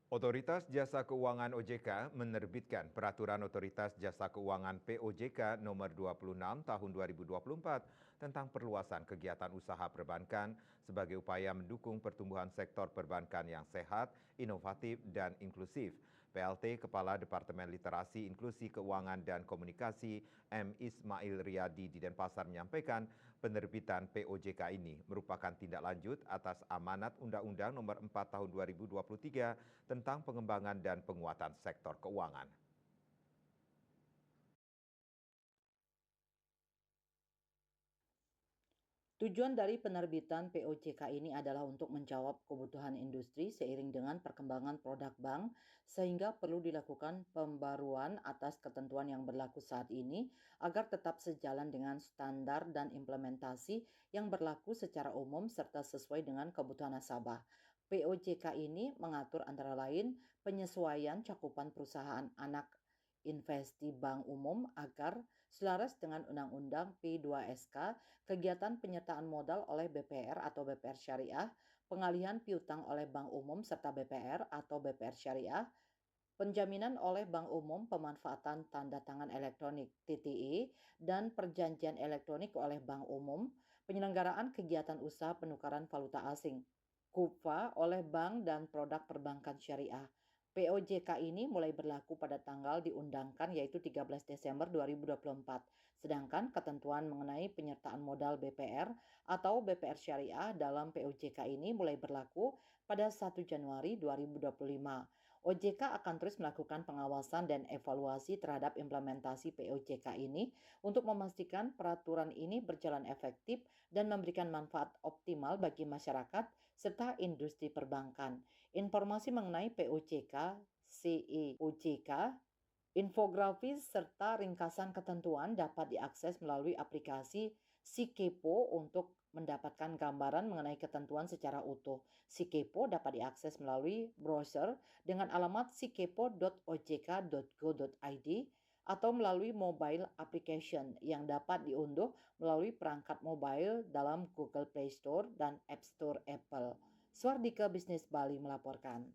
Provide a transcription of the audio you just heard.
Otoritas Jasa Keuangan OJK menerbitkan Peraturan Otoritas Jasa Keuangan POJK Nomor 26 Tahun 2024 tentang perluasan kegiatan usaha perbankan sebagai upaya mendukung pertumbuhan sektor perbankan yang sehat, inovatif, dan inklusif. PLT Kepala Departemen Literasi Inklusi Keuangan dan Komunikasi M. Ismail Riyadi di Denpasar menyampaikan penerbitan POJK ini merupakan tindak lanjut atas amanat Undang-Undang Nomor 4 Tahun 2023 tentang pengembangan dan penguatan sektor keuangan. Tujuan dari penerbitan POJK ini adalah untuk menjawab kebutuhan industri seiring dengan perkembangan produk bank, sehingga perlu dilakukan pembaruan atas ketentuan yang berlaku saat ini agar tetap sejalan dengan standar dan implementasi yang berlaku secara umum serta sesuai dengan kebutuhan nasabah. POJK ini mengatur antara lain penyesuaian cakupan perusahaan anak investi bank umum agar selaras dengan Undang-Undang P2SK, kegiatan penyertaan modal oleh BPR atau BPR Syariah, pengalihan piutang oleh bank umum serta BPR atau BPR Syariah, penjaminan oleh bank umum pemanfaatan tanda tangan elektronik TTE dan perjanjian elektronik oleh bank umum, penyelenggaraan kegiatan usaha penukaran valuta asing KUPVA oleh bank dan produk perbankan syariah. POJK ini mulai berlaku pada tanggal diundangkan yaitu 13 Desember 2024. Sedangkan ketentuan mengenai penyertaan modal BPR atau BPR syariah dalam POJK ini mulai berlaku pada 1 Januari 2025. OJK akan terus melakukan pengawasan dan evaluasi terhadap implementasi POJK ini untuk memastikan peraturan ini berjalan efektif dan memberikan manfaat optimal bagi masyarakat serta industri perbankan. Informasi mengenai POJK, CEOJK, infografis serta ringkasan ketentuan dapat diakses melalui aplikasi Sikepo untuk mendapatkan gambaran mengenai ketentuan secara utuh. Sikepo dapat diakses melalui browser dengan alamat sikepo.ojk.go.id atau melalui mobile application yang dapat diunduh melalui perangkat mobile dalam Google Play Store dan App Store Apple. Swardika Bisnis Bali melaporkan.